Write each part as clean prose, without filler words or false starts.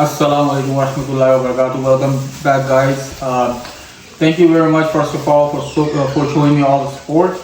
Assalamu alaikum warahmatullahi wabarakatuh. Welcome back, guys. Thank you very much, first of all, for showing me all the support.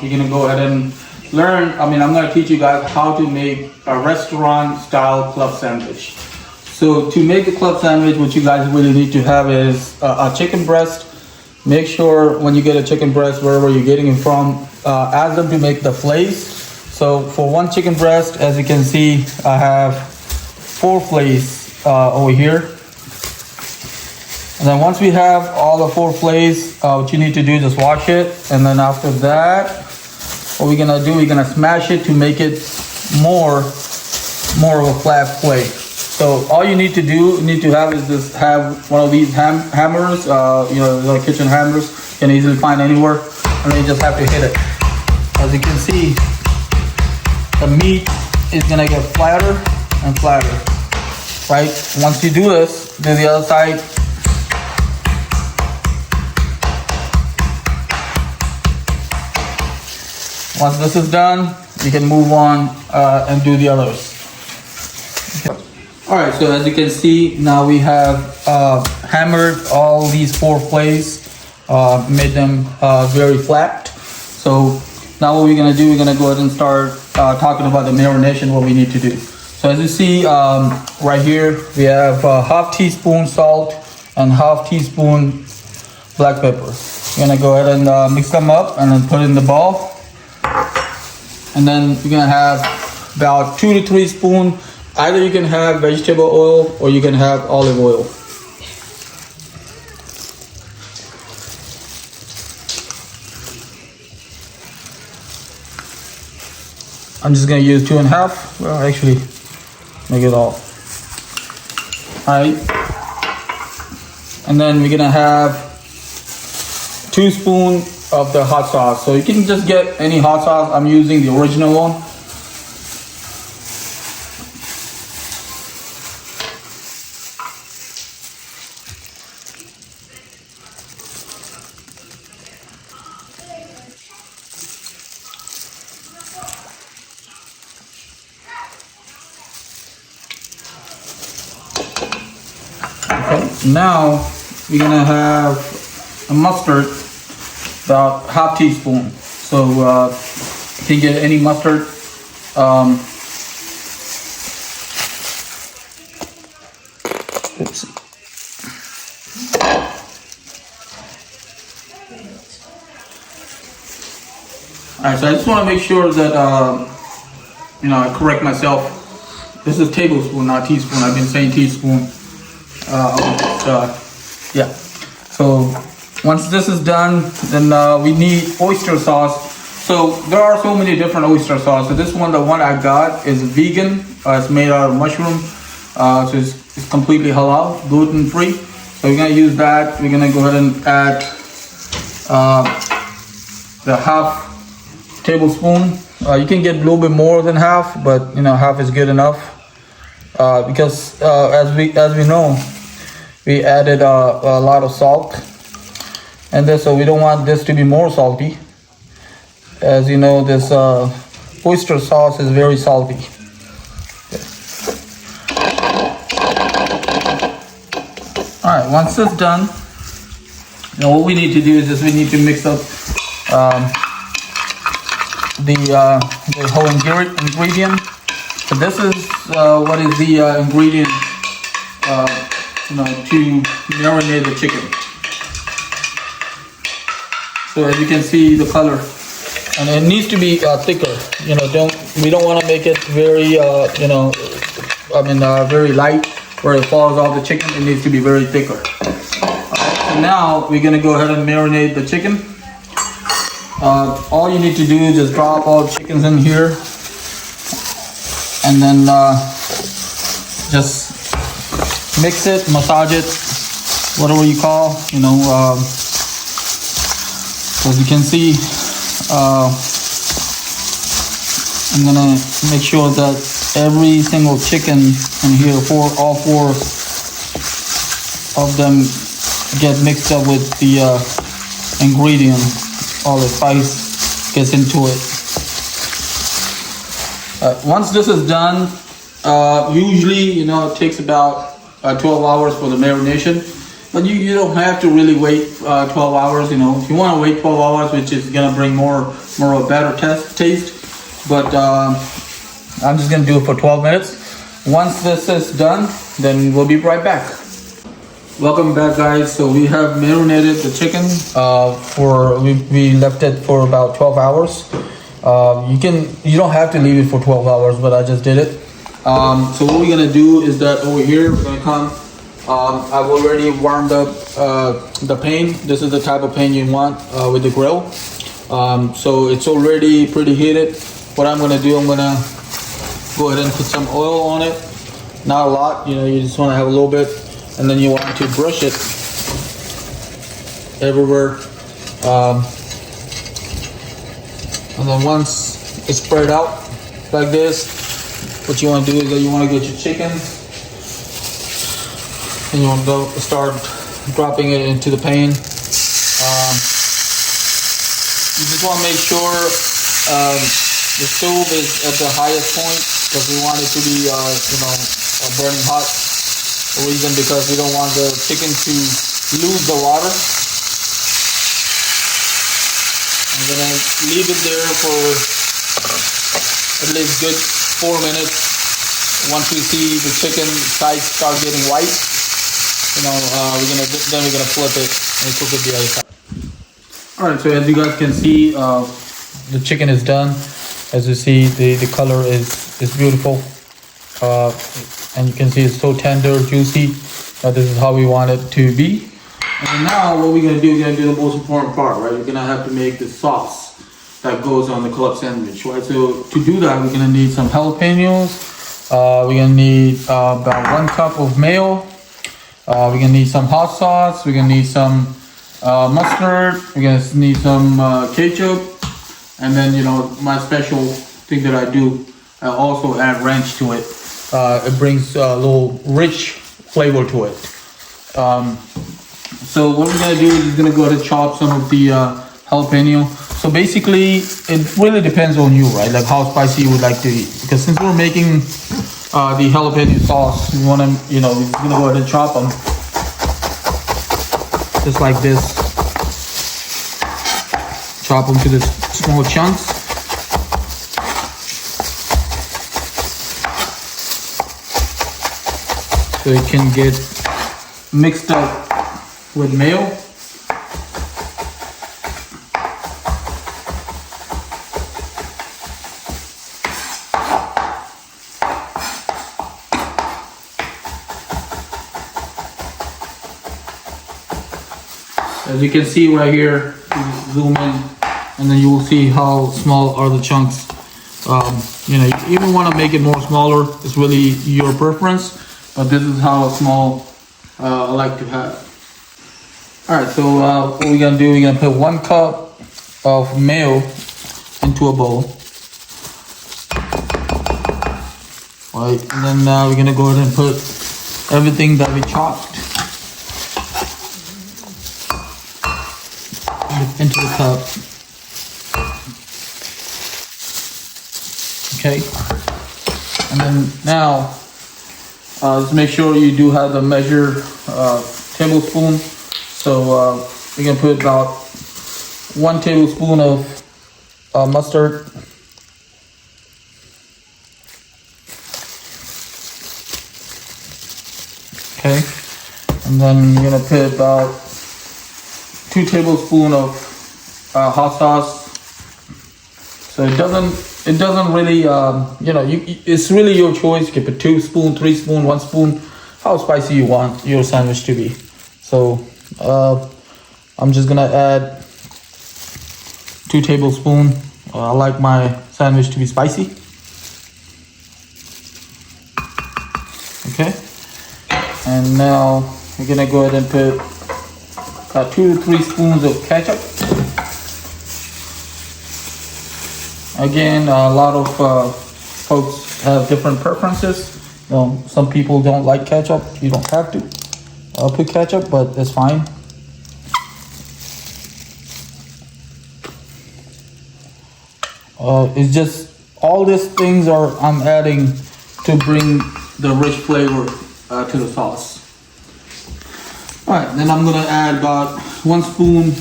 You're gonna go ahead and learn. I'm gonna teach you guys how to make a restaurant-style club sandwich. So to make a club sandwich, what you guys really need to have is a chicken breast. Make sure when you get a chicken breast, wherever you're getting it from, ask them to make the fillets. So for one chicken breast, as you can see, I have 4 fillets over here. And then once we have all the 4 fillets, what you need to do is just wash it. And then after that, what we're gonna do, we're gonna smash it to make it more of a flat fillet. So all you need to have is just have one of these hammers, the kitchen hammers, you can easily find anywhere, and then you just have to hit it. As you can see, the meat is gonna get flatter and flatter, right? Once you do this, do the other side. Once this is done, you can move on and do the others. All right, so as you can see, now we have hammered all these 4 fillets, made them very flat. So now what we're gonna do, we're gonna go ahead and start talking about the marination, what we need to do. So as you see right here, we have half teaspoon salt and half teaspoon black pepper. We're gonna go ahead and mix them up and then put it in the bowl. And then you're gonna have about 2 to 3 spoons. Either you can have vegetable oil or you can have olive oil. I'm just gonna use 2.5. Well, actually, make it all. Alright. And then we're gonna have 2 spoons of the hot sauce. So you can just get any hot sauce. I'm using the original one. Okay, now we're gonna have a mustard, about half teaspoon. So you can get any mustard. Oops. Alright, so I just want to make sure that I correct myself. This is tablespoon, not teaspoon. I've been saying teaspoon. Yeah. So once this is done, then we need oyster sauce. So there are so many different oyster sauce. So this one, the one I got, is vegan. It's made out of mushroom. So it's completely halal, gluten free. So we're gonna use that. We're gonna go ahead and add the half tablespoon. You can get a little bit more than half, but half is good enough. Because as we know, we added a lot of salt, and so we don't want this to be more salty. As you know, this oyster sauce is very salty. All right, once it's done, now what we need to do is we need to mix up the whole ingredient. So this is what is the ingredient to marinate the chicken. So as you can see, the color, and it needs to be thicker. We don't want to make it very very light where it falls off the chicken. It needs to be very thicker. Alright, so now we're gonna go ahead and marinate the chicken. All you need to do is just drop all the chickens in here, and then just mix it, massage it, whatever you call, as you can see, I'm gonna make sure that every single chicken in here, all 4 of them get mixed up with the ingredient. All the spice gets into it. Once this is done, usually, it takes about 12 hours for the marination. But you don't have to really wait 12 hours. You know, if you want to wait 12 hours, which is gonna bring more of a better taste. But I'm just gonna do it for 12 minutes. Once this is done, then we'll be right back. Welcome back, guys. So we have marinated the chicken we left it for about 12 hours. You don't have to leave it for 12 hours, but I just did it. So what we're gonna do is that over here we're gonna come. I've already warmed up the pan. This is the type of pan you want with the grill. So it's already pretty heated. What I'm gonna do, I'm gonna go ahead and put some oil on it. Not a lot, you know, you just want to have a little bit, and then you want to brush it everywhere. And then once it's spread out like this, what you want to do is that you want to get your chicken, and you want to go start dropping it into the pan. You just want to make sure the stove is at the highest point, because we want it to be, burning hot. The reason because we don't want the chicken to lose the water. I'm gonna leave it there for at least good 4 minutes. Once we see the chicken sides start getting white, we're gonna flip it and cook it the other side. All right, so as you guys can see, the chicken is done. As you see, the color is beautiful, and you can see it's so tender, juicy. This is how we want it to be. And now what we're gonna do, we're gonna do the most important part, right? We're gonna have to make the sauce that goes on the club sandwich, right? So to do that, we're gonna need some jalapenos. We're gonna need about 1 cup of mayo. We're gonna need some hot sauce. We're gonna need some mustard. We're gonna need some ketchup. And then, my special thing that I do, I also add ranch to it. It brings a little rich flavor to it. So what we're gonna do is we're gonna go ahead and chop some of the jalapeno. So basically, it really depends on you, right? Like how spicy you would like to eat. Because since we're making the jalapeno sauce, we wanna, we're gonna go ahead and chop them just like this. Chop them to the small chunks. So it can get mixed up with mayo. As you can see right here, you zoom in, and then you will see how small are the chunks. You even want to make it more smaller. It's really your preference, but this is how small I like to have. All right, so what we're gonna do, we're gonna put 1 cup of mayo into a bowl. All right, and then we're gonna go ahead and put everything that we chopped into the cup. Okay, and then now just make sure you do have the measured tablespoon. So we're gonna put about 1 tablespoon of mustard. Okay, and then you're gonna put about 2 tablespoons of hot sauce. So it doesn't really, it's really your choice. You can put 2 spoons, 3 spoons, 1 spoon, how spicy you want your sandwich to be. So I'm just gonna add 2 tablespoons. I like my sandwich to be spicy. Okay, and now we're gonna go ahead and put 2 to 3 spoons of ketchup. Again, a lot of folks have different preferences. Some people don't like ketchup. You don't have to put ketchup, but it's fine. It's just all these things I'm adding to bring the rich flavor to the sauce. All right, then I'm gonna add about 1 spoon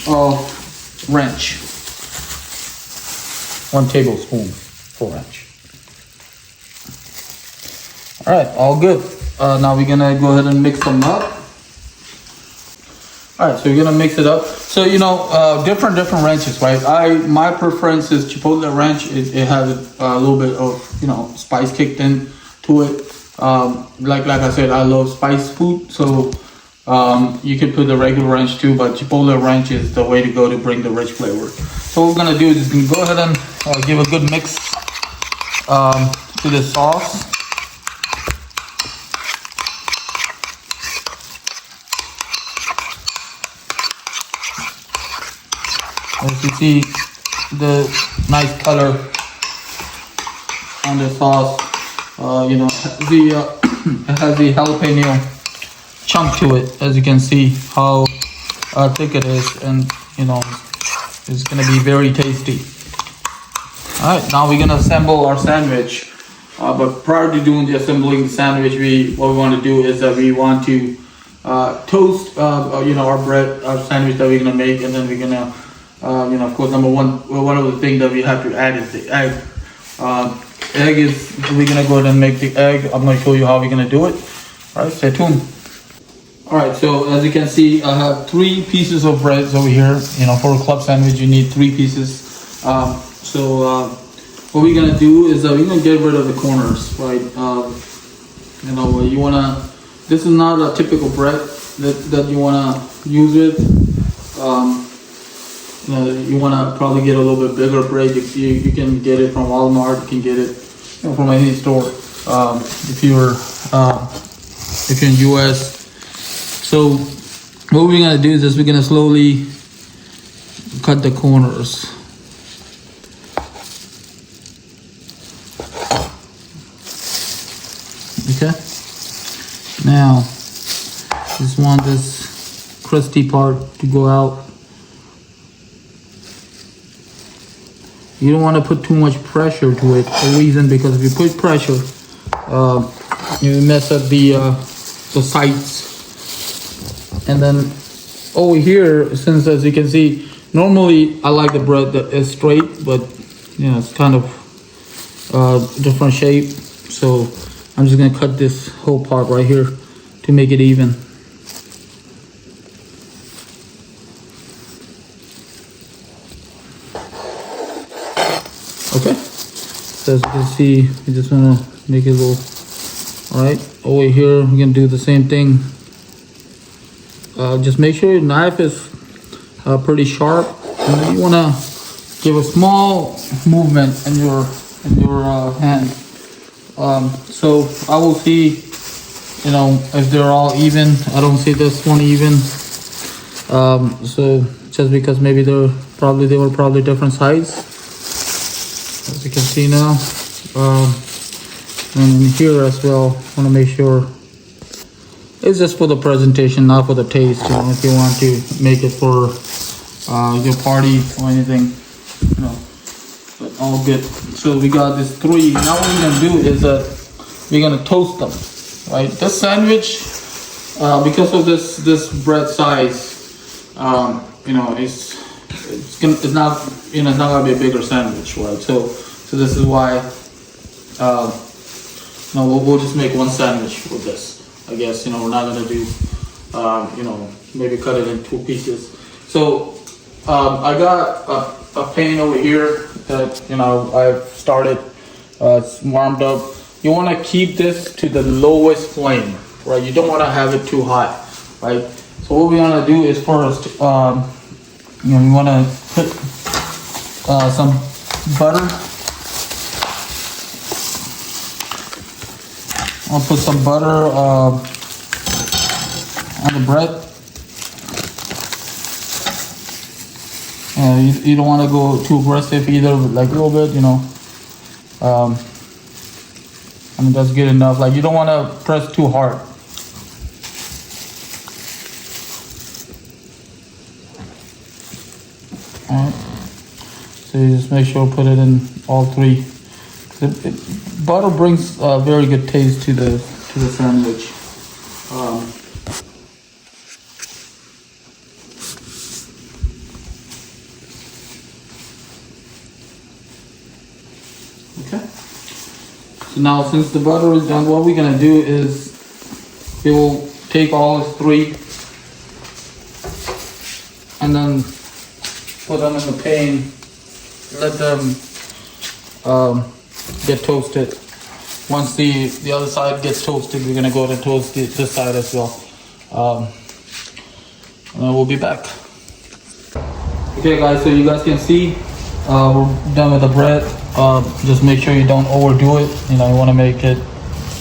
of ranch. 1 tablespoon for ranch. All right, all good. Now we're gonna go ahead and mix them up. All right, so we're gonna mix it up. So different ranches, right? My preference is Chipotle ranch. It has a little bit of spice kicked in to it. Like I said, I love spice food, so you can put the regular ranch too, but Chipotle ranch is the way to go to bring the rich flavor. So what we're gonna do is go ahead and give a good mix to the sauce. As you see, the nice color on the sauce, it has the jalapeno chunk to it. As you can see how thick it is, and it's gonna be very tasty. All right, now we're gonna assemble our sandwich. But prior to doing the assembling the sandwich, what we want to do is that we want to toast, our bread, our sandwich that we're gonna make, and then we're gonna, of course, number one of the things that we have to add is the egg. Egg is, we're gonna go ahead and make the egg. I'm gonna show you how we're gonna do it. All right, stay tuned. All right, so as you can see, I have 3 pieces of bread over here. For a club sandwich, you need 3 pieces. What we're gonna do is we're gonna get rid of the corners, right? You wanna. This is not a typical bread that you wanna use it. You wanna probably get a little bit bigger bread. You can get it from Walmart. You can get it from any store. If you're in US. So what we're gonna do is we're gonna slowly cut the corners. Okay. Now, just want this crusty part to go out. You don't want to put too much pressure to it. The reason, because if you put pressure, you mess up the sides. And then over here, since as you can see, normally I like the bread that is straight, but it's kind of different shape. So I'm just gonna cut this whole part right here to make it even. Okay, so as you can see, we just wanna make it a little. All right, over here we're gonna do the same thing. Just make sure your knife is pretty sharp, and then you wanna give a small movement in your hand. So I will see, if they're all even. I don't see this one even. So just because maybe they were probably different size, as you can see now. And here as well, want to make sure. It's just for the presentation, not for the taste. If you want to make it for your party or anything, but all good. So we got this 3. Now what we're gonna do is that we're gonna toast them, right? This sandwich, because of this bread size, it's not gonna be a bigger sandwich, right? So this is why, we'll just make 1 sandwich with this. I guess, we're not gonna do, maybe cut it in 2 pieces. So I got a pan over here that, I've started, it's warmed up. You wanna keep this to the lowest flame, right? You don't wanna have it too hot, right? So what we're gonna do is first, we wanna put some butter. I'll put some butter on the bread. You don't want to go too aggressive either, like a little bit, that's good enough. Like, you don't want to press too hard. Alright. So you just make sure put it in all 3. Butter brings a very good taste to the to the sandwich. Okay. So now since the butter is done, what we're gonna do is we will take all 3 and then put them in the pan, let them get toasted. Once the other side gets toasted, we're gonna go ahead and toast this side as well. And then we'll be back. Okay guys, so you guys can see we're done with the bread. Just make sure you don't overdo it. You know, you wanna make it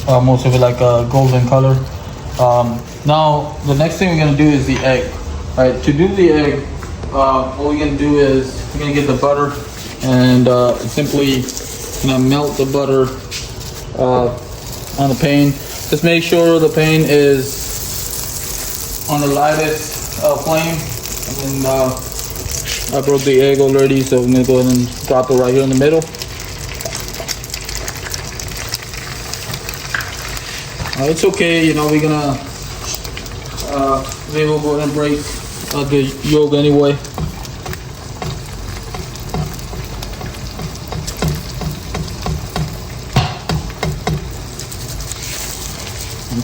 most of it like a golden color. Now, the next thing we're gonna do is the egg. All right, to do the egg, what we're gonna do is we're gonna get the butter and simply melt the butter on the pan. Just make sure the pan is on the lightest flame. And then I broke the egg already, so I'm gonna go ahead and drop it right here in the middle. It's okay, you know, we're gonna we will go ahead and break the yolk anyway.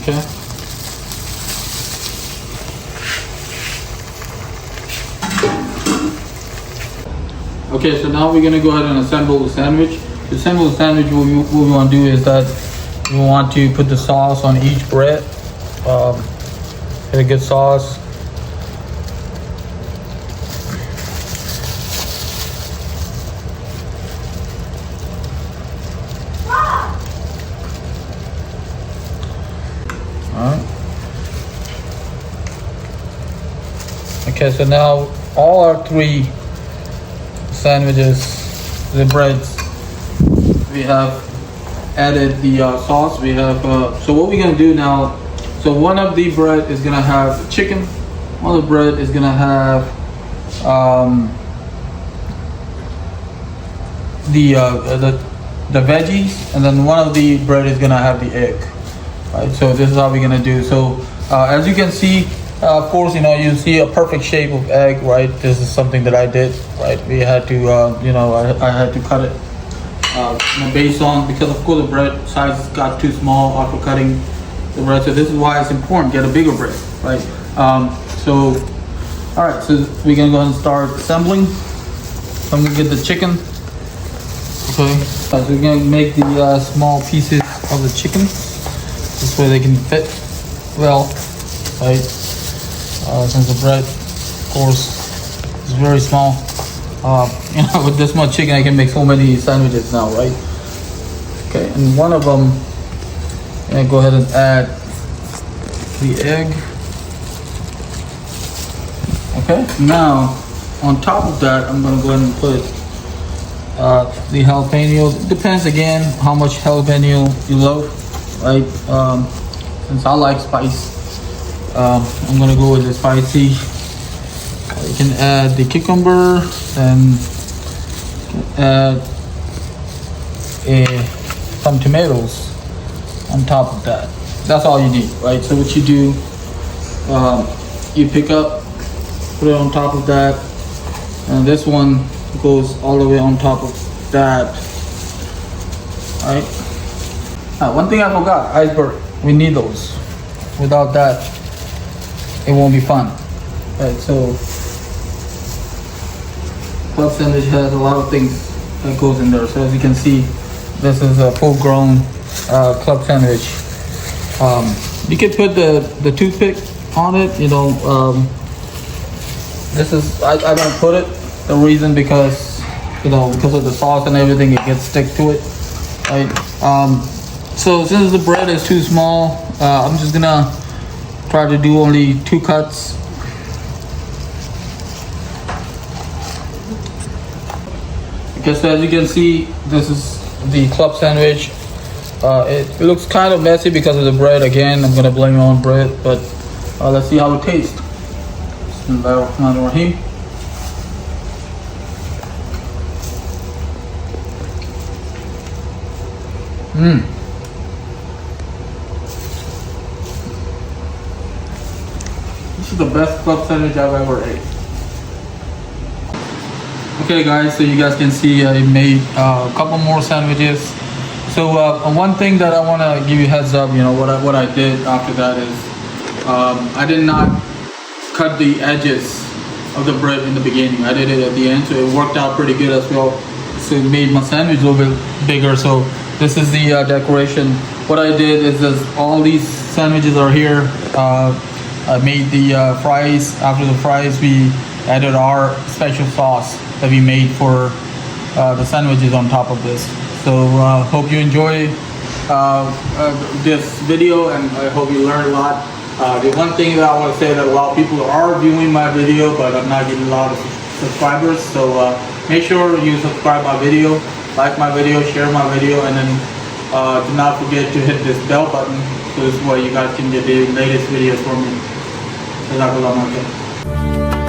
Okay. Okay, so now we're gonna go ahead and assemble the sandwich. To assemble the sandwich, what we want to do is that we want to put the sauce on each bread. Get a good sauce. Alright. Okay, so now all our 3 sandwiches, the breads, we have added the sauce. We have so what we're gonna do now, so one of the bread is gonna have chicken, one of the bread is gonna have the veggies, and then one of the bread is gonna have the egg. Right, so this is how we're gonna do. So as you can see, of course, you know, you see a perfect shape of egg, right? This is something that I did, right? We had to, you know, I had to cut it based on, because of course the bread size got too small after cutting the bread. So this is why it's important, get a bigger bread, right? So, all right, so we're gonna go ahead and start assembling. I'm gonna get the chicken. Okay, so we're gonna make the small pieces of the chicken. This way they can fit well, right? Since the bread, of course, is very small. You know, with this much chicken, I can make so many sandwiches now, right? Okay, and one of them, I'm gonna go ahead and add the egg. Okay, now on top of that, I'm gonna go ahead and put the jalapeno. It depends again how much jalapeno you love, right? Since I like spice, I'm gonna go with the spicy. You can add the cucumber and add some tomatoes on top of that. That's all you need, right? So what you do, you pick up, put it on top of that, and this one goes all the way on top of that. All right. Now, one thing I forgot, iceberg. We need those. Without that, it won't be fun. Right. So, club sandwich has a lot of things that goes in there. So as you can see, this is a full-grown club sandwich. You can put the toothpick on it. You know, this is I don't put it. The reason because, you know, because of the sauce and everything, it gets stick to it. Right. So since the bread is too small, I'm just gonna try to do only 2 cuts. Okay, so as you can see, this is the club sandwich. It looks kind of messy because of the bread. Again, I'm gonna blame it on bread, but let's see how it tastes. Bismillahirrahmanirrahim. This is the best club sandwich I've ever ate. Okay guys, so you guys can see I made a couple more sandwiches. So one thing that I want to give you heads up, you know, what I did after that is I did not cut the edges of the bread in the beginning. I did it at the end, so it worked out pretty good as well. So it made my sandwich a little bit bigger. So this is the decoration. What I did is just all these sandwiches are here. I made the fries. After the fries, we added our special sauce that we made for the sandwiches on top of this. So hope you enjoy this video, and I hope you learned a lot. The one thing that I want to say that a lot of people are viewing my video, but I'm not getting a lot of subscribers. So make sure you subscribe my video, like my video, share my video, and then do not forget to hit this bell button. So this way you guys can get the latest videos from me. Jazakallah.